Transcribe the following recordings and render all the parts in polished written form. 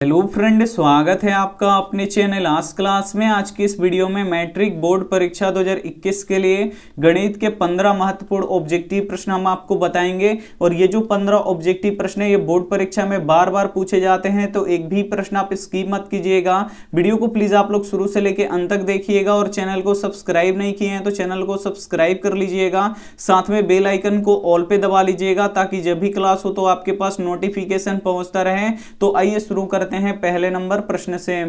Hello friend, स्वागत है आपका अपने चैनल आज क्लास में। आज की इस वीडियो में मैट्रिक बोर्ड परीक्षा 2021 के लिए गणित के 15 महत्वपूर्ण ऑब्जेक्टिव प्रश्न हम आपको बताएंगे। और ये जो 15 ऑब्जेक्टिव प्रश्न है ये बोर्ड परीक्षा में बार बार पूछे जाते हैं, तो एक भी प्रश्न आप स्किप मत कीजिएगा। वीडियो को प्लीज आप लोग शुरू से लेकर अंत तक देखिएगा और चैनल को सब्सक्राइब नहीं किए हैं तो चैनल को सब्सक्राइब कर लीजिएगा। साथ में बेल आइकन को ऑल पे दबा लीजिएगा ताकि जब भी क्लास हो तो आपके पास नोटिफिकेशन पहुंचता रहे। तो आइए शुरू करते हैं पहले नंबर प्रश्न से।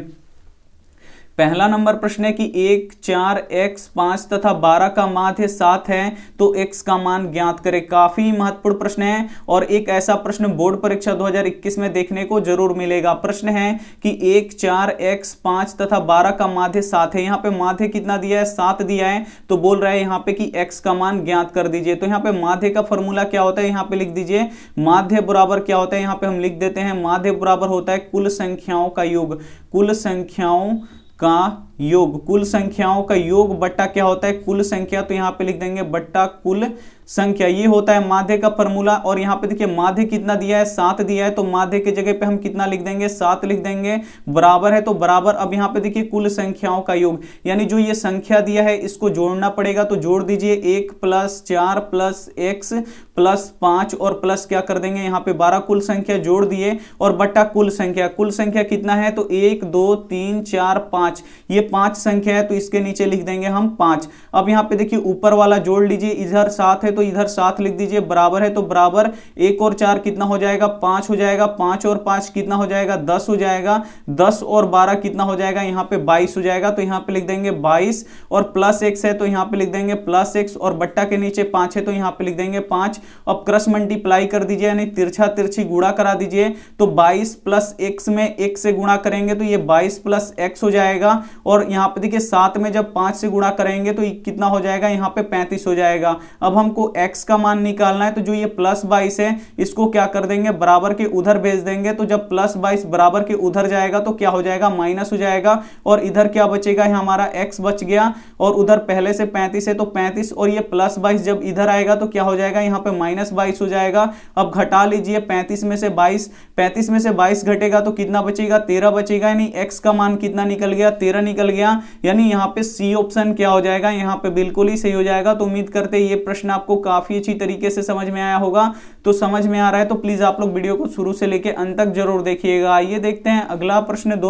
पहला नंबर प्रश्न है कि 1, 4, x, 5 तथा 12 का माध्य 7 है तो x का मान ज्ञात करें। काफी महत्वपूर्ण प्रश्न है और एक ऐसा प्रश्न बोर्ड परीक्षा 2021 में देखने को जरूर मिलेगा। प्रश्न है कि 1, 4, x, 5 तथा 12 का माध्य 7 है। यहाँ पे माध्य कितना दिया है? 7 दिया है। तो बोल रहा है यहाँ पे कि x का मान ज्ञात कर दीजिए। तो यहाँ पे माध्य का फॉर्मूला क्या होता है यहाँ पे लिख दीजिए। माध्य बराबर क्या होता है यहाँ पे हम लिख देते हैं। माध्य बराबर होता है कुल संख्याओं का योग। कुल संख्याओं का योग, कुल संख्याओं का योग बट्टा क्या होता है? कुल संख्या। तो यहाँ पे लिख देंगे बट्टा कुल संख्या। ये होता है माध्य का फॉर्मूला। और यहाँ पे देखिए माध्य कितना दिया है? 7 दिया है। तो माध्य की जगह पे हम कितना लिख देंगे? 7 लिख देंगे। बराबर है तो बराबर, अब यहाँ पे देखिए कुल संख्याओं का योग, यानी जो ये संख्या दिया है इसको जोड़ना पड़ेगा। तो जोड़ दीजिए 1 + 4 + x + 5 और प्लस क्या कर देंगे यहाँ पे 12। कुल संख्या जोड़ दिए और बट्टा कुल संख्या। कुल संख्या कितना है? तो 1, 2, 3, 4, 5, ये 5 संख्या है तो इसके नीचे लिख देंगे हम 5। अब यहाँ पे देखिए ऊपर वाला जोड़ लीजिए, इधर 7 है तो इधर 7 लिख दीजिए। बराबर है तो बराबर 1 और 4 कितना हो जाएगा? 5 हो जाएगा। 5 और 5 कितना हो जाएगा? 10 हो जाएगा। 10 और 12 कितना हो जाएगा? यहाँ पे 22 हो जाएगा। तो यहाँ पे लिख देंगे 22 और प्लस x है तो यहाँ पे लिख देंगे प्लस x और बट्टा के नीचे 5 है तो यहाँ पे लिख देंगे 5। अब क्रॉस मल्टीप्लाई कर दीजिए, यानी तिरछा तिरछी गुणा करा दीजिए। तो 22 + x में 1 से गुणा करेंगे तो ये 22 + x हो जाएगा। और यहाँ पे देखिए 7 में जब 5 से गुणा करेंगे तो ये कितना हो जाएगा? यहाँ पे 35 हो जाएगा। अब हमको x का मान निकालना है तो जो ये +22 है इसको क्या कर देंगे? बराबर के उधर भेज देंगे। तो जब +22 बराबर के उधर जाएगा तो क्या हो जाएगा? माइनस हो जाएगा। और इधर क्या बचेगा? हमारा x बच गया और उधर पहले से 35 है तो 35 और ये +22 जब इधर आएगा तो क्या हो जाएगा? यहाँ पे -22 हो जाएगा। अब घटा लीजिए 35 में से 22, 35 में से 22 घटेगा तो कितना बचेगा? 13 बचेगा। यानी x का मान कितना निकल गया? 13 निकल गया। यानी यहाँ पे सी ऑप्शन क्या हो जाएगा? यहाँ पे बिल्कुल ही सही हो जाएगा। तो उम्मीद करते हैं ये प्रश्न आपको काफी अच्छी तरीके से समझ में आया होगा। तो समझ में आ रहा है तो प्लीज आप लोग वीडियो को शुरू से लेकर अंत तक जरूर देखिएगा। आइए देखते हैं अगला प्रश्न।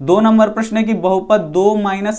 2 नंबर प्रश्न है कि बहुपद 2 -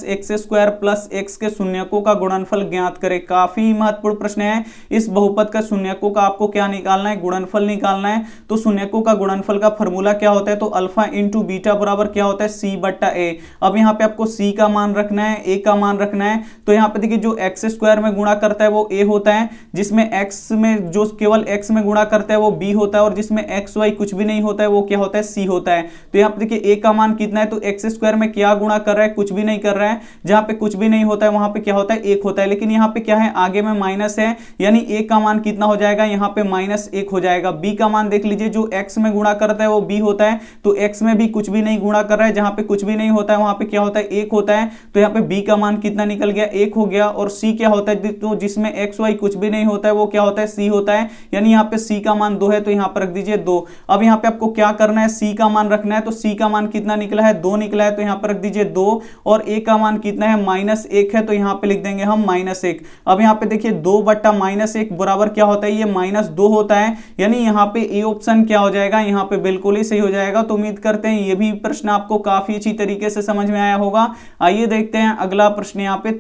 x² + x के शून्यकों का गुणनफल ज्ञात करें। काफी महत्वपूर्ण प्रश्न है। इस बहुपद का शून्यकों का आपको क्या निकालना है? गुणनफल निकालना है। तो शून्यकों का गुणनफल का फॉर्मूला क्या होता है? तो अल्फा × बीटा बराबर क्या होता है? c/a। अब यहाँ पे आपको c का मान रखना है, a का मान रखना है। तो यहाँ पे देखिए जो x² में गुणा करता है वो a होता है, जिसमें x में जो केवल x में गुणा करता है वो b होता है, और जिसमें x y कुछ भी नहीं होता है वो क्या होता है? c होता है। तो यहाँ पे देखिए a का मान कितना है? तो x² में क्या गुणा कर रहा है? कुछ भी नहीं कर रहा है। जहां पे कुछ भी नहीं होता है वहां पे क्या होता है? 1 होता है। लेकिन यहाँ पे क्या है? आगे में माइनस है, यानी a का मान कितना हो जाएगा? यहाँ पे -1 हो जाएगा। b का मान देख लीजिए, जो x में गुणा करता है वो b होता है, तो x में भी कुछ भी नहीं गुणा कर रहा है। जहां पे कुछ भी नहीं होता है वहां पे क्या होता है? 1 होता है। तो यहाँ पे b का मान कितना निकल गया? 1 हो गया। और c क्या होता है? तो जिसमें x y कुछ भी नहीं होता है वो क्या होता है? c होता है। यानी यहाँ पे c का मान 2 है तो यहाँ पर रख दीजिए 2। अब यहाँ पे आपको क्या करना है? c का मान रखना है। तो c का मान कितना निकला है? 2 निकला है तो यहाँ पर रख दीजिए 2। और a का मान कितना है? -1 है तो यहाँ पे लिख देंगे हम -1। अब यहाँ पे देखिए 2/-1 बराबर क्या होता है? ये -2 होता है। यानी यहाँ पे ए ऑप्शन क्या हो जाएगा? यहाँ पे बिल्कुल ही सही हो जाएगा। तो उम्मीद करते हैं ये भी प्रश्न आपको काफी अच्छी तरीके से समझ में आया होगा। आइए देखते हैं अगला प्रश्न। यहाँ पे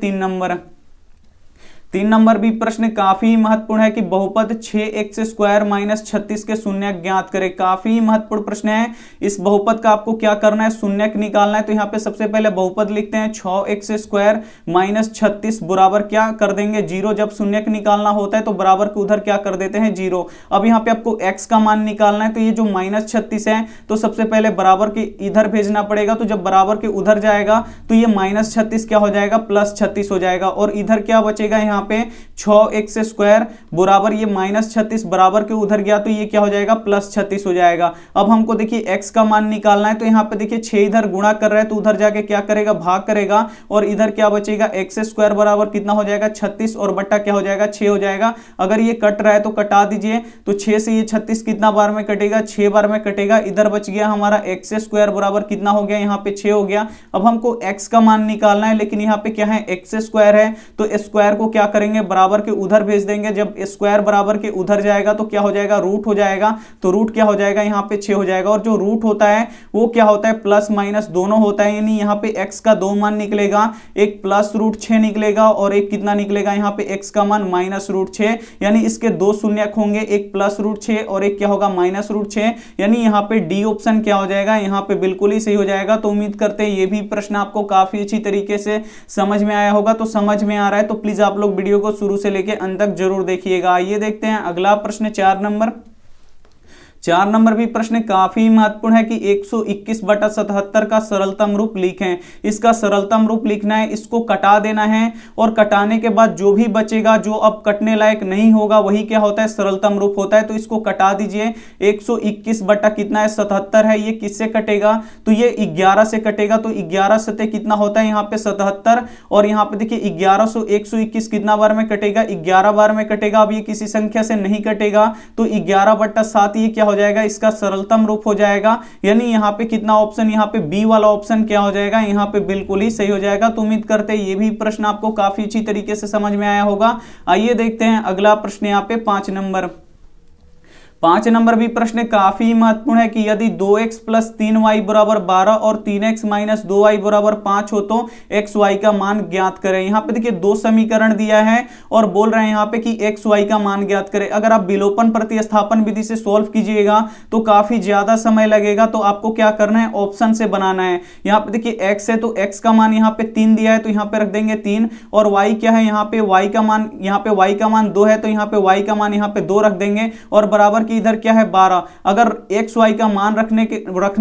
3 नंबर भी प्रश्न काफी महत्वपूर्ण है कि बहुपद 6x² - 36 के शून्यक ज्ञात करें। काफी महत्वपूर्ण प्रश्न है। इस बहुपद का आपको क्या करना है? शून्यक निकालना है। तो यहाँ पे सबसे पहले बहुपद लिखते हैं 6x² - 36 बराबर क्या कर देंगे? 0। जब शून्यक निकालना होता है तो बराबर के उधर क्या कर देते हैं? 0। अब यहाँ पे आपको x का मान निकालना है। तो ये जो -36 है तो सबसे पहले बराबर के इधर भेजना पड़ेगा। तो जब बराबर के उधर जाएगा तो ये -36 क्या हो जाएगा? +36 हो जाएगा। और इधर क्या बचेगा? यहाँ पे 6x² बराबर ये -36 बराबर के उधर गया तो ये क्या हो जाएगा +36 हो जाएगा। अब हमको देखिए x का मान निकालना है तो यहाँ पे देखिए 6 इधर गुणा कर रहे हैं तो उधर जाके क्या करेगा भाग करेगा और इधर क्या बचेगा x² बराबर कितना हो जाएगा 36 और बट्टा क्या हो जाएगा 6 हो जाएगा। अगर ये कट रहा है तो कटा दीजिए तो 6 से ये 36 कितना बार में कटेगा 6 बार में कटेगा। इधर बच गया हमारा x² बराबर कितना हो गया यहाँ पे 6 हो गया। अब हमको x का मान निकालना है लेकिन यहाँ पे क्या है x² है तो स्क्वायर को क्या करेंगे बराबर के उधर भेज देंगे। जब स्क्वायर बराबर के उधर जाएगा तो क्या हो जाएगा रूट हो जाएगा तो रूट क्या हो जाएगा यहाँ पे 6 हो जाएगा। और जो रूट होता है वो क्या होता है प्लस माइनस दोनों होता है, यानी यहाँ पे x का दो मान निकलेगा, एक +√6 निकलेगा और एक कितना निकलेगा यहाँ पे x का मान -√6, यानी इसके दो शून्यक होंगे, एक +√6 और एक क्या होगा -√6, यानी यहाँ पे डी ऑप्शन क्या हो जाएगा यहाँ पे बिल्कुल ही सही हो जाएगा। तो उम्मीद करते हैं ये भी प्रश्न आपको काफी अच्छी तरीके से समझ में आया होगा। तो समझ में आ रहा है तो प्लीज आप लोग वीडियो को शुरू से लेकर अंत तक जरूर देखिएगा। आइए देखते हैं अगला प्रश्न 4 नंबर भी प्रश्न काफी महत्वपूर्ण है कि 121/77 का सरलतम रूप लिखें। इसका सरलतम रूप लिखना है, इसको कटा देना है और कटाने के बाद जो भी बचेगा जो अब कटने लायक नहीं होगा वही क्या होता है सरलतम रूप होता है। तो इसको कटा दीजिए। 121 बटा कितना है 77 है, ये किससे कटेगा तो ये 11 से कटेगा। तो 11 सते कितना होता है यहाँ पे 77 और यहाँ पे देखिए 121 कितना बार में कटेगा 11 बार में कटेगा। अब ये किसी संख्या से नहीं कटेगा तो 11/7 ये क्या हो जाएगा इसका सरलतम रूप हो जाएगा। यानी यहाँ पे कितना ऑप्शन यहाँ पे बी वाला ऑप्शन क्या हो जाएगा यहाँ पे बिल्कुल ही सही हो जाएगा। तो उम्मीद करते हैं ये भी प्रश्न आपको काफी अच्छी तरीके से समझ में आया होगा। आइए देखते हैं अगला प्रश्न यहाँ पे 5 नंबर भी प्रश्न काफी महत्वपूर्ण है कि यदि 2x + 3y = 12 और 3x - 2y = 5 हो तो x y का मान ज्ञात करें। यहाँ पे देखिए दो समीकरण दिया है और बोल रहे हैं यहाँ पे कि x y का मान ज्ञात करें। अगर आप विलोपन प्रतिस्थापन विधि से सॉल्व कीजिएगा तो काफी ज्यादा समय लगेगा। तो आपको क्या करना है ऑप्शन से बनाना है। यहाँ पे देखिए x है तो x का मान यहाँ पे 3 दिया है तो यहाँ पे रख देंगे 3 और y क्या है यहाँ पे y का मान यहाँ पे y का मान 2 है तो यहाँ पे y का मान यहाँ पे 2 रख देंगे और बराबर इधर क्या है 12। अगर x y का मान रखने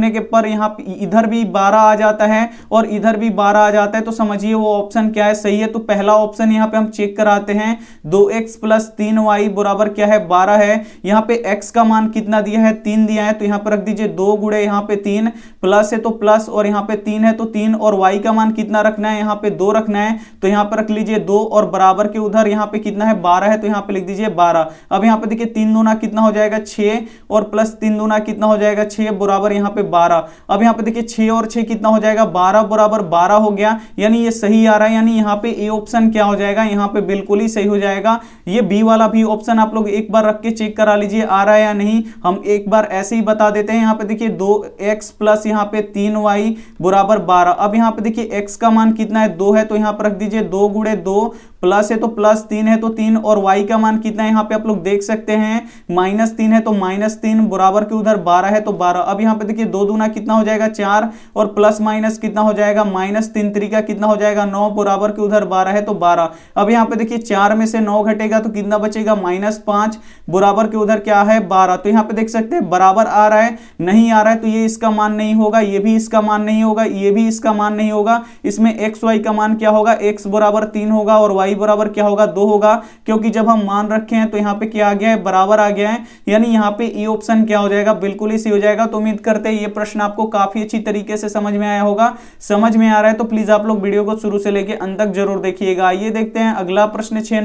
के पर यहाँ इधर भी 12 आ जाता है और इधर भी 12 आ जाता है तो समझिए वो ऑप्शन क्या है सही है। तो पहला ऑप्शन यहाँ पे हम चेक कराते हैं 2x + 3y बराबर क्या है 12 है। यहाँ पे x का मान कितना दिया है 3 दिया है तो यहाँ पे रख दीजिए 2 गुणे यहाँ पे 3 प्लस है तो प्लस और यहाँ पे 3 है तो 3 और y का मान कितना रखना है यहाँ पे 2 रखना है तो यहाँ पे रख लीजिए 2 और बराबर के उधर यहाँ पे कितना है 12 है तो यहाँ पे लिख दीजिए 12। अब यहाँ पे देखिए 3 दूना कितना हो जाएगा 6 और प्लस 3 दूना कितना हो जाएगा 6 बराबर यहाँ पे 12। अब यहाँ पे देखिए 6 और 6 कितना हो जाएगा 12 बराबर 12 हो गया, यानी ये सही आ रहा है। यानी यहाँ पे ए ऑप्शन क्या हो जाएगा यहाँ पे बिल्कुल ही सही हो जाएगा। ये बी वाला भी ऑप्शन आप लोग एक बार रख के चेक करा लीजिए आ रहा है या नहीं। हम एक बार ऐसे ही बता देते हैं। यहाँ पे देखिए 2x + यहाँ पे 3y = 12। अब यहाँ पे देखिए x का मान कितना है 2 है तो यहाँ पर रख दीजिए 2 गुणे 2 प्लस है तो प्लस 3 है तो 3 और y का मान कितना है यहाँ पे आप लोग देख सकते हैं -3 है तो -3 बराबर के उधर 12 है तो 12। अब यहाँ पे देखिए 2 दूना कितना हो जाएगा 4 और प्लस माइनस कितना हो जाएगा -3 तरीका कितना हो जाएगा 9 बराबर के उधर 12 है तो 12। अब यहाँ पे देखिए 4 में से 9 घटेगा तो कितना बचेगा -5 बराबर के उधर क्या है 12। तो यहाँ पे देख सकते हैं बराबर आ रहा है नहीं आ रहा है तो ये इसका मान नहीं होगा, ये भी इसका मान नहीं होगा, ये भी इसका मान नहीं होगा। इसमें x y का मान क्या होगा x बराबर 3 होगा और y बराबर क्या होगा 2 होगा, क्योंकि जब हम मान रखे हैं तो यहाँ पे क्या आ गया है बराबर आ गया है। यानी यहाँ पे ए ऑप्शन क्या हो जाएगा बिल्कुल ही सही हो जाएगा। तो उम्मीद करते हैं ये प्रश्न आपको काफी अच्छी तरीके से समझ में आया होगा। समझ में आ रहा है तो प्लीज आप लोग वीडियो को शुरू से लेके अंत तक जरूर देखिएगा। आइए देखते हैं अगला प्रश्न 6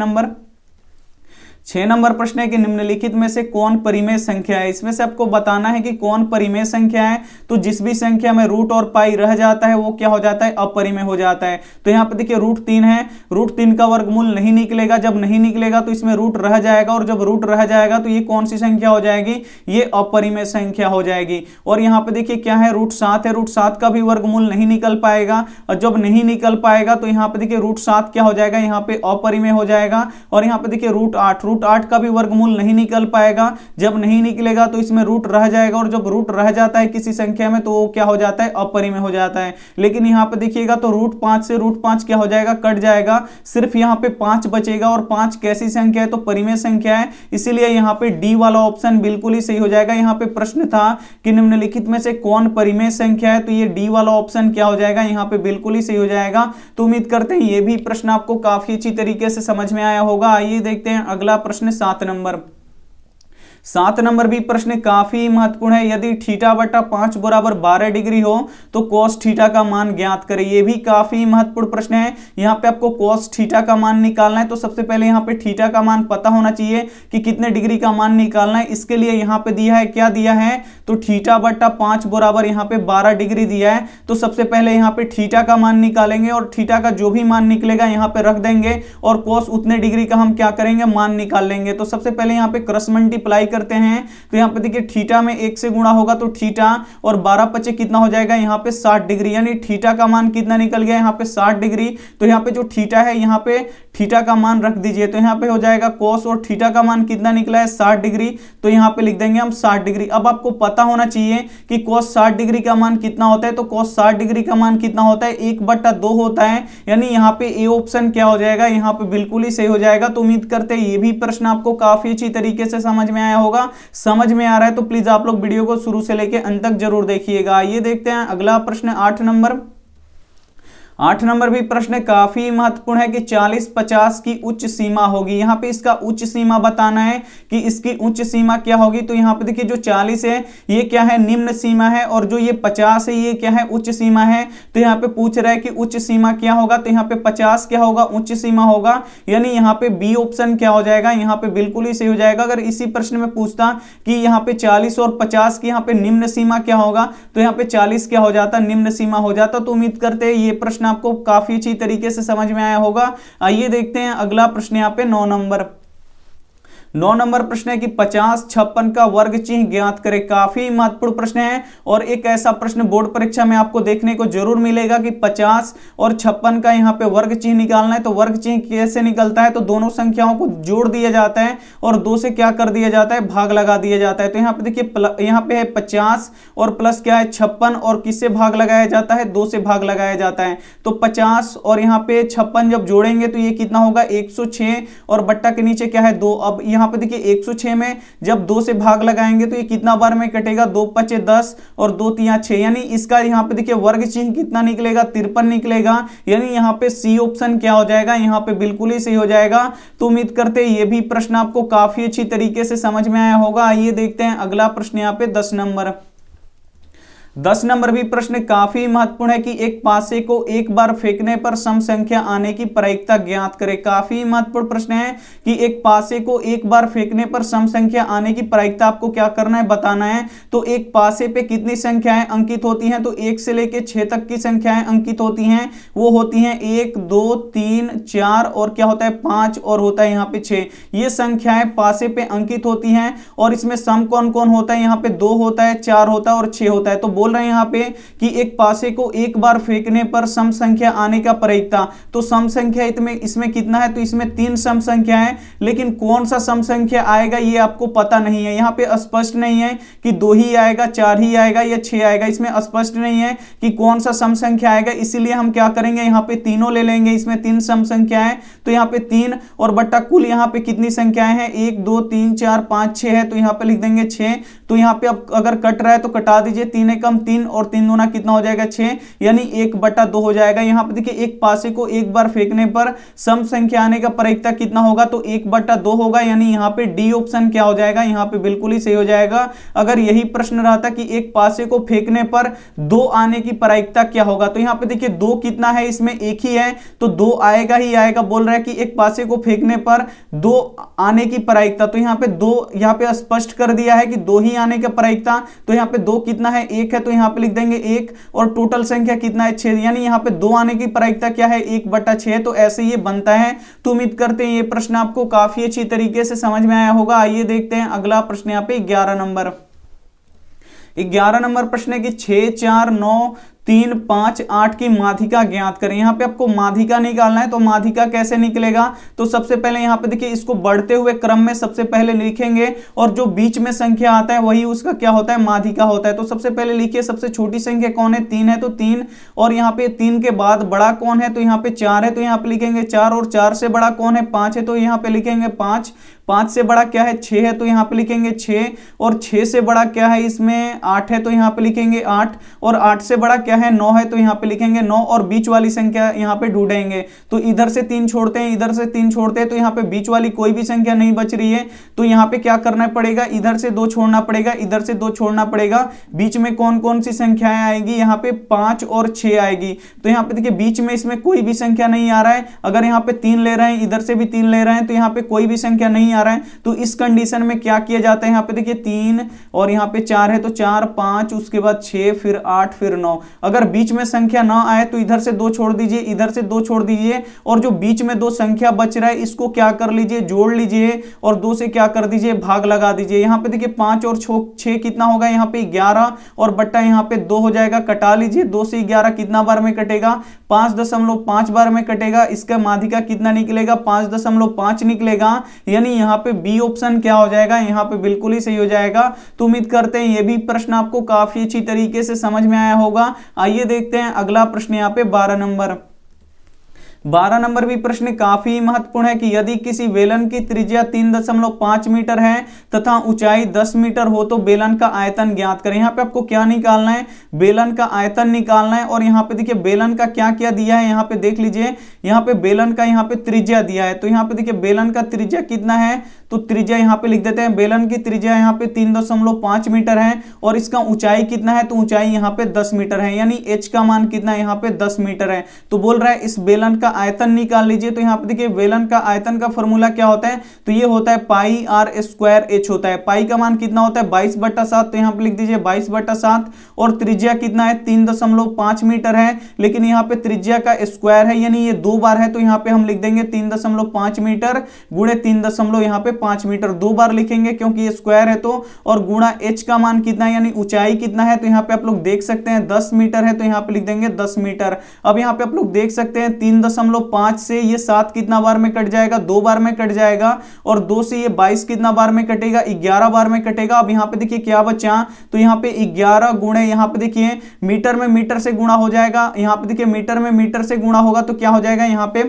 नंबर प्रश्न है कि निम्नलिखित में से कौन परिमेय संख्या है। इसमें से आपको बताना है कि कौन परिमेय संख्या है। तो जिस भी संख्या में रूट और पाई रह जाता है वो क्या हो जाता है अपरिमेय हो जाता है। तो यहाँ पे देखिए √3 है, √3 का वर्गमूल नहीं निकलेगा। जब नहीं निकलेगा तो इसमें रूट रह जाएगा और जब रूट रह जाएगा तो ये कौन सी संख्या हो जाएगी ये अपरिमेय संख्या हो जाएगी। और यहाँ पे देखिए क्या है √7 है, √7 का भी वर्गमूल नहीं निकल पाएगा और जब नहीं निकल पाएगा तो यहाँ पे देखिए √7 क्या हो जाएगा यहाँ पे अपरिमेय हो जाएगा। और यहाँ पे देखिए √8 √8 का भी वर्गमूल नहीं निकल पाएगा। जब नहीं निकलेगा तो इसमें रूट रह जाएगा, और जब रूट रह जाता है किसी संख्या में तो वो क्या हो जाता है, अपरिमेय हो जाता है। लेकिन यहाँ पे देखिएगा तो √5 से √5 क्या हो जाएगा, कट जाएगा, सिर्फ यहाँ पे 5 बचेगा, और 5 कैसी संख्या है, तो परिमेय संख्या है, इसीलिए यहाँ पे डी वाला ऑप्शन बिल्कुल ही सही हो जाएगा। यहाँ पे प्रश्न था कि निम्नलिखित में से कौन परिमेय संख्या है, तो ये डी वाला ऑप्शन क्या हो जाएगा, यहाँ पे बिल्कुल ही सही हो जाएगा। तो उम्मीद करते हैं ये भी प्रश्न आपको काफी अच्छी तरीके से समझ में आया होगा। आइए देखते हैं अगला प्रश्न 7 नंबर। 7 नंबर भी प्रश्न काफी महत्वपूर्ण है। यदि थीटा बटा 5 बराबर 12 डिग्री हो तो cos थीटा का मान ज्ञात करें। ये भी काफी महत्वपूर्ण प्रश्न है। यहाँ पे आपको cos थीटा का मान निकालना है, तो सबसे पहले यहाँ पे थीटा का मान पता होना चाहिए कि कितने डिग्री का मान निकालना है। इसके लिए यहाँ पे दिया है, क्या दिया है, तो थीटा बटा 5 बराबर यहाँ पे 12 डिग्री दिया है। तो सबसे पहले यहाँ पे थीटा का मान निकालेंगे, और थीटा का जो भी मान निकलेगा यहाँ पे रख देंगे, और cos उतने डिग्री का हम क्या करेंगे, मान निकाल लेंगे। तो सबसे पहले यहाँ पे क्रॉस मल्टीप्लाई करते हैं, तो यहाँ पे देखिए थीटा में 1 से गुणा होगा तो थीटा, और 12 पचे कितना हो जाएगा, यहाँ पे 60 डिग्री, यानी थीटा का मान कितना निकल गया, यहाँ पे 60 डिग्री। तो यहाँ पे जो थीटा है, यहाँ पे थीटा का मान रख दीजिए, तो यहाँ पे हो जाएगा cos, और थीटा का मान कितना निकला है, 60 डिग्री, तो यहाँ पे लिख देंगे हम 60 डिग्री। अब आपको पता होना चाहिए कि cos 60 डिग्री का मान कितना होता है, तो cos 60 डिग्री का मान कितना होता है, 1/2 होता है, यानी यहाँ पे ए ऑप्शन क्या हो जाएगा, यहाँ पे बिल्कुल ही सही हो जाएगा। तो उम्मीद करते हैं ये भी प्रश्न आपको काफी अच्छी तरीके से समझ में आया होगा। समझ में आ रहा है तो प्लीज आप लोग वीडियो को शुरू से लेकर अंत तक जरूर देखिएगा। ये देखते हैं अगला प्रश्न 8 नंबर। 8 नंबर भी प्रश्न काफी महत्वपूर्ण है कि 40-50 की उच्च सीमा होगी। यहाँ पे इसका उच्च सीमा बताना है कि इसकी उच्च सीमा क्या होगी। तो यहाँ पे देखिए जो 40 है ये क्या है, निम्न सीमा है, और जो ये 50 है ये क्या है, उच्च सीमा है। तो यहाँ पे पूछ रहा है कि उच्च सीमा क्या होगा, तो यहाँ पे 50 क्या होगा, उच्च सीमा होगा, यानी यहाँ पे बी ऑप्शन क्या हो जाएगा, यहाँ पे बिल्कुल ही सही हो जाएगा। अगर इसी प्रश्न में पूछता कि यहाँ पे 40 और 50 की यहाँ पे निम्न सीमा क्या होगा, तो यहाँ पे 40 क्या हो जाता, निम्न सीमा हो जाता। तो उम्मीद करते हैं ये प्रश्न आपको काफी अच्छी तरीके से समझ में आया होगा। आइए देखते हैं अगला प्रश्न यहाँ पे 9 नंबर। 9 नंबर प्रश्न है कि 50, 56 का वर्ग चिन्ह ज्ञात करें। काफी महत्वपूर्ण प्रश्न है, और एक ऐसा प्रश्न बोर्ड परीक्षा में आपको देखने को जरूर मिलेगा कि 50 और 56 का यहाँ पे वर्ग चिन्ह निकालना है। तो वर्ग चिन्ह कैसे निकलता है, तो दोनों संख्याओं को जोड़ दिया जाता है और 2 से क्या कर दिया जाता है, भाग लगा दिया जाता है। तो यहाँ पे देखिए यहाँ पे है 50 और प्लस क्या है 56, और किससे भाग लगाया जाता है, 2 से भाग लगाया जाता है। तो 50 और यहाँ पे 56 जब जोड़ेंगे तो ये कितना होगा, 106, और बट्टा के नीचे क्या है, 2। अब यहाँ पे देखिए 106 में जब 2 से भाग लगाएंगे तो ये कितना बार में कटेगा, 2 पचे 10 और 2 तिया 6, यानी इसका यहाँ पे देखिए वर्ग चिन्ह कितना निकलेगा, 53 निकलेगा। यानी यहाँ पे सी ऑप्शन क्या हो जाएगा, यहाँ पे बिल्कुल ही सही हो जाएगा। तो उम्मीद करते हैं ये भी प्रश्न आपको काफी अच्छी तरीके से समझ में आया होगा। आइए देखते हैं अगला प्रश्न यहाँ पे 10 नंबर। 10 नंबर भी प्रश्न काफी महत्वपूर्ण है कि एक पासे को एक बार फेंकने पर सम संख्या आने की प्रायिकता ज्ञात करें। काफी महत्वपूर्ण प्रश्न है कि एक पासे को एक बार फेंकने पर सम संख्या आने की प्रायिकता आपको क्या करना है, बताना है। तो एक पासे पे कितनी संख्याएं अंकित होती हैं, तो 1 से लेकर 6 तक की संख्याएं अंकित होती हैं। वो होती हैं 1, 2, 3, 4 और क्या होता है 5, और होता है यहाँ पे 6। ये संख्याएं पासे पे अंकित होती हैं, और इसमें सम कौन कौन होता है, यहाँ पे 2 होता है, 4 होता है और 6 होता है। तो बोल रहे हैं यहाँ पे कि एक पासे को एक बार फेंकने पर सम संख्या आने का प्रायिकता। तो सम संख्या इसमें कितना है, तो इसमें 3 सम संख्या है, लेकिन कौन सा सम संख्या आएगा ये आपको पता नहीं है। यहाँ पे स्पष्ट नहीं है कि 2 ही आएगा, 4 ही आएगा या 6 आएगा, इसमें स्पष्ट नहीं है कि कौन सा सम संख्या आएगा। इसीलिए हम क्या करेंगे, यहाँ पे तीनों ले लेंगे। इसमें 3 सम संख्या है, तो यहाँ पे 3 और बट्टा कुल यहाँ पे कितनी संख्याएं हैं, 1, 2, 3, 4, 5, 6 है, तो यहाँ पे लिख देंगे 6। तो यहाँ पे अब अगर कट रहा है तो कटा दीजिए, 3 एकम 3 और 3 दूना कितना हो जाएगा 6, यानी 1/2 हो जाएगा। यहाँ पे देखिए एक पासे को एक बार फेंकने पर सम संख्या आने का प्रायिकता कितना होगा, तो 1/2 होगा, यानी यहाँ पे डी ऑप्शन क्या हो जाएगा, यहाँ पे बिल्कुल ही सही हो जाएगा। अगर यही प्रश्न रहता कि एक पासे को फेंकने पर 2 आने की प्रायिकता क्या होगा, तो यहाँ पे देखिए 2 कितना है, इसमें 1 ही है, तो 2 आएगा ही आएगा। बोल रहा है कि एक पासे को फेंकने पर 2 आने की प्रायिकता, तो यहाँ पे 2 यहाँ पे स्पष्ट कर दिया है कि 2 ही आने का प्रायिकता। तो यहाँ पे 2 कितना है, 1 है, तो यहाँ पे लिख देंगे 1, और टोटल संख्या कितना है 6, यानी यहाँ पे 2 आने की प्रायिकता क्या है, 1/6। तो ऐसे ये बनता है। तो उम्मीद करते हैं ये प्रश्न आपको काफी अच्छी तरीके से समझ में आया होगा। आइए देखते हैं अगला प्रश्न यहाँ पे 11 नंबर। 11 नंबर प्रश्न है कि 6, 4, 9, 3, 5, 8 की माध्यिका ज्ञात करें। यहाँ पे आपको माध्यिका निकालना है, तो माध्यिका कैसे निकलेगा, तो सबसे पहले यहाँ पे देखिए इसको बढ़ते हुए क्रम में सबसे पहले लिखेंगे और जो बीच में संख्या आता है वही उसका क्या होता है, माध्यिका होता है। तो सबसे पहले लिखिए सबसे छोटी संख्या कौन है, 3 है, तो 3, और यहाँ पे 3 के बाद बड़ा कौन है, तो यहाँ पे 4 है, तो यहाँ पे लिखेंगे 4, और 4 से बड़ा कौन है, 5 है, तो यहाँ पे लिखेंगे 5, 5 से बड़ा क्या है, 6 है, तो यहाँ पे लिखेंगे 6, और 6 से बड़ा क्या है इसमें 8 है, तो यहाँ पे लिखेंगे 8, और 8 से बड़ा क्या है 9 है, तो यहाँ पे लिखेंगे 9, और बीच वाली संख्या यहाँ पे ढूंढेंगे। तो इधर से 3 छोड़ते हैं, इधर से 3 छोड़ते हैं, तो यहाँ पे बीच वाली कोई भी संख्या नहीं बच रही है, तो यहाँ पे क्या करना पड़ेगा, इधर से 2 छोड़ना पड़ेगा, इधर से 2 छोड़ना पड़ेगा। बीच में कौन कौन सी संख्याएं आएगी, यहाँ पे 5 और 6 आएगी। तो यहाँ पे देखिए बीच में इसमें कोई भी संख्या नहीं आ रहा है। अगर यहाँ पे 3 ले रहे हैं, इधर से भी 3 ले रहे हैं, तो यहाँ पे कोई भी संख्या नहीं आ रहा है। तो इस कंडीशन में क्या किया जाता है, यहाँ पे देखिए 3 और यहाँ पे 4 है, तो 4, 5, उसके बाद 6, फिर 8, फिर 9। अगर बीच में संख्या ना आए तो इधर से 2 छोड़ दीजिए, इधर से 2 छोड़ दीजिए, और जो बीच में 2 संख्या बच रहा है इसको क्या कर लीजिए, जोड़ लीजिए, और 2 से क्या कर दीजिए, भाग लगा दीजिए। यहाँ पे देखिए 5 और 6 कितना होगा, यहाँ पे 11, और बट्टा यहाँ पे 2 हो जाएगा, कटा लीजिए। 2 से 11 कितना बार में कटेगा, 5.5 बार में कटेगा। इसका माध्यिका कितना निकलेगा, 5.5 निकलेगा। यानी यहाँ पे बी ऑप्शन क्या हो जाएगा, यहाँ पे बिल्कुल ही सही हो जाएगा। तो उम्मीद करते हैं ये भी प्रश्न आपको काफी अच्छी तरीके से समझ में आया होगा। आइए देखते हैं अगला प्रश्न यहाँ पे 12 नंबर। 12 नंबर भी प्रश्न काफी महत्वपूर्ण है कि यदि किसी बेलन की त्रिज्या 3.5 मीटर है तथा ऊंचाई 10 मीटर हो तो बेलन का आयतन ज्ञात करें। यहाँ पे आपको क्या निकालना है, बेलन का आयतन निकालना है। और यहाँ पे देखिए बेलन का क्या क्या दिया है, यहाँ पे देख लीजिए, यहाँ पे बेलन का यहाँ पे त्रिज्या दिया है। तो यहाँ पे देखिए बेलन का त्रिज्या कितना है, तो त्रिज्या यहाँ पे लिख देते हैं। बेलन की त्रिज्या यहाँ पे 3.5 मीटर है, और इसका ऊंचाई कितना है, तो ऊंचाई यहाँ पे 10 मीटर है। यानी h का मान कितना है, यहाँ पे 10 मीटर है। तो बोल रहा है इस बेलन का आयतन निकाल लीजिए। तो यहाँ पे देखिए बेलन का आयतन का फॉर्मूला क्या होता है, तो ये होता है पाई आर स्क्वायर एच होता है। पाई का मान कितना होता है, 22/7, तो यहाँ पे लिख दीजिए 22/7, और त्रिज्या कितना है, 3.5 मीटर है, लेकिन यहाँ पे त्रिज्या का स्क्वायर है, यानी ये 2 बार है, तो यहाँ पे हम लिख देंगे 3.5 मीटर गुणे 3 यहाँ पे 5 मीटर। 2 बार लिखेंगे क्योंकि ये स्क्वायर है, तो और गुणा h का मान कितना है, यानी ऊंचाई कितना है, तो यहाँ पे आप लोग देख सकते हैं 10 मीटर है, तो यहाँ पे लिख देंगे 10 मीटर। अब यहाँ पे आप लोग देख सकते हैं 3.5 से ये 7 कितना बार में कट जाएगा, 2 बार में कट जाएगा, और 2 से ये 22 कितना बार में कटेगा, 11 बार में कटेगा। अब यहाँ पे देखिए क्या बचा, तो यहाँ पे 11 गुणे, यहाँ पे देखिए मीटर में मीटर से गुणा हो जाएगा। यहाँ पे देखिए मीटर में मीटर से गुणा होगा तो क्या हो जाएगा, यहाँ पे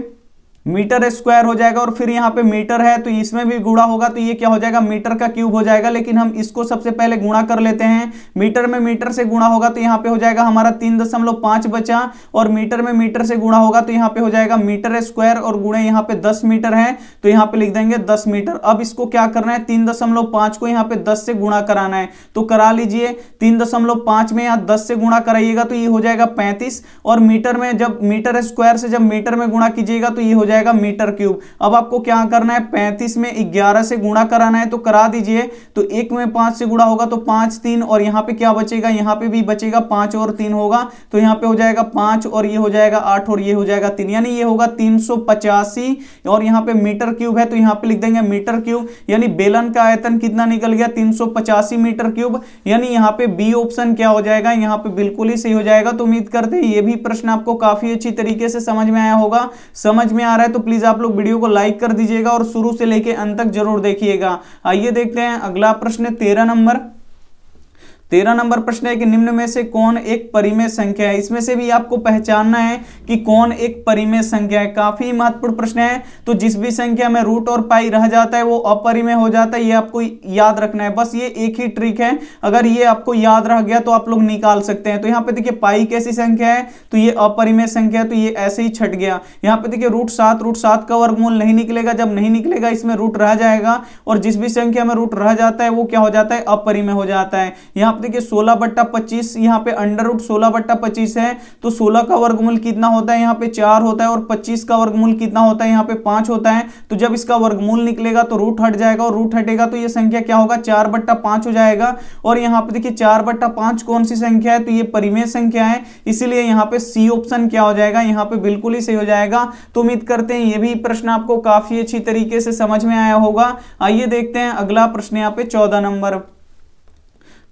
मीटर स्क्वायर हो जाएगा, और फिर यहाँ पे मीटर है तो इसमें भी गुणा होगा, तो ये क्या हो जाएगा, मीटर का क्यूब हो जाएगा। लेकिन हम इसको सबसे पहले गुणा कर लेते हैं। मीटर में मीटर से गुणा होगा तो यहाँ पे हो जाएगा हमारा 3.5 बचा, और मीटर में मीटर से गुणा होगा तो यहाँ पे हो जाएगा मीटर स्क्वायर, और गुणे यहाँ पे 10 मीटर है, तो यहाँ पे लिख देंगे 10 मीटर। अब इसको क्या करना है, 3.5 को यहाँ पे 10 से गुणा कराना है, तो करा लीजिए। 3.5 में यहाँ 10 से गुणा कराइएगा तो ये हो जाएगा 35, और मीटर में जब मीटर स्क्वायर से जब मीटर में गुणा कीजिएगा तो ये हो जाएगा मीटर क्यूब। अब आपको क्या करना है, 35 में 11 से गुणा कराना है, तो करा दीजिए। तो 1 में 5 से गुणा होगा तो 5 3, और यहाँ पे क्या बचेगा, यहाँ पे भी बचेगा 5 और 3 होगा, तो यहाँ पे हो जाएगा 5, और ये हो जाएगा 8, और ये हो जाएगा 3, यानी ये होगा 385। और यहाँ पे मीटर क्यूब है तो यहाँ पे लिख देंगे मीटर क्यूब, यानी बेलन का आयतन कितना निकल गया, 385 मीटर क्यूब। यानी यहाँ पे बी ऑप्शन क्या हो जाएगा, यहाँ पे बिल्कुल ही सही हो जाएगा। तो उम्मीद करते हैं ये भी प्रश्न आपको काफी अच्छी तरीके से समझ में आया होगा। समझ में आ रहा है तो प्लीज आप लोग वीडियो को लाइक कर दीजिएगा और शुरू से लेके अंत तक जरूर देखिएगा। आइए देखते हैं अगला प्रश्न 13 नंबर। 13 नंबर प्रश्न है कि निम्न में से कौन एक परिमेय संख्या है। इसमें से भी आपको पहचानना है कि कौन एक परिमेय संख्या है। काफी महत्वपूर्ण प्रश्न है। तो जिस भी संख्या में रूट और पाई रह जाता है वो अपरिमेय हो जाता है, ये आपको याद रखना है। बस ये एक ही ट्रिक है, अगर ये आपको याद रह गया तो आप लोग निकाल सकते हैं। तो यहाँ पे देखिए पाई कैसी संख्या है, तो ये अपरिमेय संख्या है, तो ये ऐसे ही छट गया। यहाँ पे देखिए रूट 7 का वर्गमूल नहीं निकलेगा, जब नहीं निकलेगा इसमें रूट रह जाएगा, और जिस भी संख्या में रूट रह जाता है वो क्या हो जाता है, अपरिमेय हो जाता है। यहाँ देखिए 16/25, यहाँ पे अंडर रूट 16/25 है, तो 16 का वर्गमूल कितना होता है, यहाँ पे 4 होता है, और 25 का वर्गमूल कितना होता है, यहाँ पे 5 होता है। तो जब इसका वर्गमूल निकलेगा तो रूट हट जाएगा, और रूट हटेगा तो ये संख्या क्या होगा, 4/5 हो जाएगा। और यहाँ पे देखिए 4/5 कौन सी संख्या है, तो ये परिमेय संख्या है, इसीलिए यहाँ पे सी ऑप्शन क्या हो जाएगा, यहाँ पे बिल्कुल ही सही हो जाएगा। तो उम्मीद करते हैं ये भी प्रश्न आपको काफी अच्छी तरीके से समझ में आया होगा। आइए देखते हैं अगला प्रश्न यहाँ पे 14 नंबर।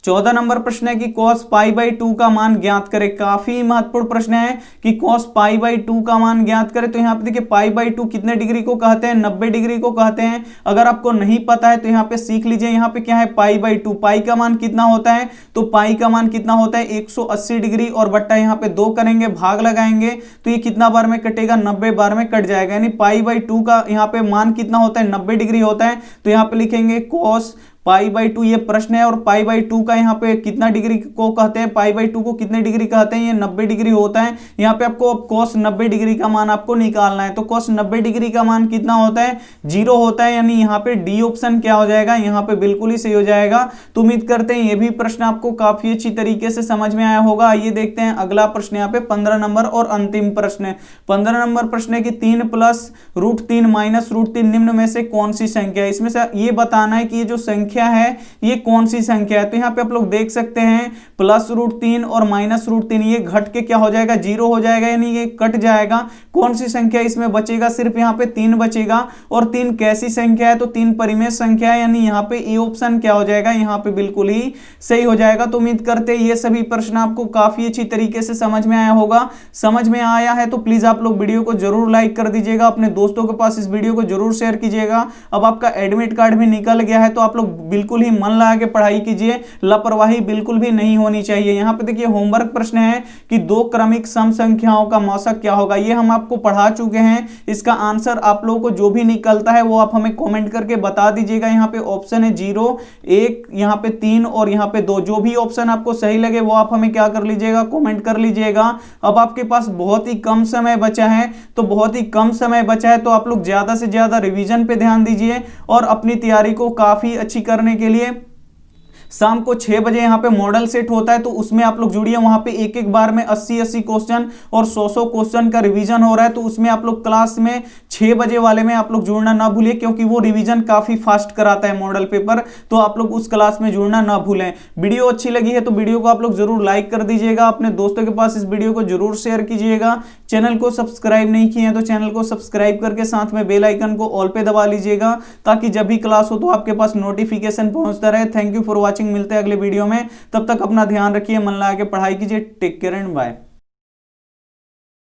14 नंबर प्रश्न है कि cos पाई बाई 2 का मान ज्ञात करें। काफी महत्वपूर्ण प्रश्न है कि cos पाई बाई 2 का मान ज्ञात करें। तो यहाँ पे देखिए पाई बाई 2 कितने डिग्री को कहते हैं, 90 डिग्री को कहते हैं। अगर आपको नहीं पता है तो यहाँ पे सीख लीजिए। यहाँ पे क्या है पाई बाई 2, पाई का मान कितना होता है, तो पाई का मान कितना होता है 180 डिग्री, और बट्टा यहाँ पे 2 करेंगे, भाग लगाएंगे तो ये कितना बार में कटेगा, 90 बार में कट जाएगा। यानी पाई बाई 2 का यहाँ पे मान कितना होता है, 90 डिग्री होता है। तो यहाँ पे लिखेंगे cos पाई बाई 2, ये प्रश्न है, और पाई बाई 2 का यहाँ पे कितना डिग्री को कहते हैं, पाई बाई 2 को कितने डिग्री कहते हैं, ये 90 डिग्री होता है। यहाँ पे आपको अब cos 90 डिग्री का मान आपको निकालना है। तो cos 90 डिग्री का मान कितना होता है, 0 होता है। यानी यहाँ पे डी ऑप्शन क्या हो जाएगा, यहाँ पे बिल्कुल ही सही हो जाएगा। तो उम्मीद करते हैं ये भी प्रश्न आपको काफी अच्छी तरीके से समझ में आया होगा। आइए देखते हैं अगला प्रश्न, यहाँ पे 15 नंबर और अंतिम प्रश्न है। 15 नंबर प्रश्न है कि 3 प्लस √3 माइनस √3 निम्न में से कौन सी संख्या है। इसमें से ये बताना है कि ये जो संख्या है ये कौन सी संख्या है। तो यहाँ पे आप लोग देख सकते हैं प्लस √3 और माइनस √3 ये घट के क्या हो जाएगा, 0 हो जाएगा, यानी ये कट जाएगा। कौन सी संख्या इसमें बचेगा, सिर्फ यहाँ पे 3 बचेगा। और 3 कैसी संख्या है, तो 3 परिमेय संख्या है, यानी यहाँ पे ए ऑप्शन क्या हो जाएगा, यहाँ पे बिल्कुल ही सही हो जाएगा। तो उम्मीद करते हैं ये सभी प्रश्न आपको काफी अच्छी तरीके से समझ में आया होगा। समझ में आया है तो प्लीज आप लोग वीडियो को जरूर लाइक कर दीजिएगा, अपने दोस्तों के पास इस वीडियो को जरूर शेयर कीजिएगा। अब आपका एडमिट कार्ड भी निकल गया है तो आप लोग बिल्कुल ही मन लगा के पढ़ाई कीजिए, लापरवाही बिल्कुल भी नहीं होनी चाहिए। यहाँ पे देखिए होमवर्क प्रश्न है कि 2 क्रमिक सम संख्याओं का मौसक क्या होगा। ये हम आपको पढ़ा चुके हैं। इसका आंसर आप लोगों को जो भी निकलता है वो आप हमें कमेंट करके बता दीजिएगा। यहाँ पे ऑप्शन है 0, 1, यहाँ पे 3 और यहाँ पे 2। जो भी ऑप्शन आपको सही लगे वो आप हमें क्या कर लीजिएगा, कमेंट कर लीजिएगा। अब आपके पास बहुत ही कम समय बचा है, तो बहुत ही कम समय बचा है तो आप लोग ज्यादा से ज्यादा रिवीजन पे ध्यान दीजिए और अपनी तैयारी को काफी अच्छी करने के लिए शाम को 6 बजे यहाँ पे मॉडल सेट होता है, तो उसमें आप लोग जुड़िए। वहां पे एक एक बार में 80-80 क्वेश्चन और 100-100 क्वेश्चन का रिवीजन हो रहा है। तो उसमें आप लोग क्लास में 6 बजे वाले में आप लोग जुड़ना ना भूलिए, क्योंकि वो रिवीजन काफी फास्ट कराता है मॉडल पेपर। तो आप लोग उस क्लास में जुड़ना ना भूलें। वीडियो अच्छी लगी है तो वीडियो को आप लोग जरूर लाइक कर दीजिएगा, अपने दोस्तों के पास इस वीडियो को जरूर शेयर कीजिएगा। चैनल को सब्सक्राइब नहीं किए हैं तो चैनल को सब्सक्राइब करके साथ में बेल आइकन को ऑल पे दबा लीजिएगा, ताकि जब भी क्लास हो तो आपके पास नोटिफिकेशन पहुंचता रहे। Thank you for watching. मिलते हैं अगले वीडियो में, तब तक अपना ध्यान रखिए, मन लगा के पढ़ाई कीजिए। Take care and bye.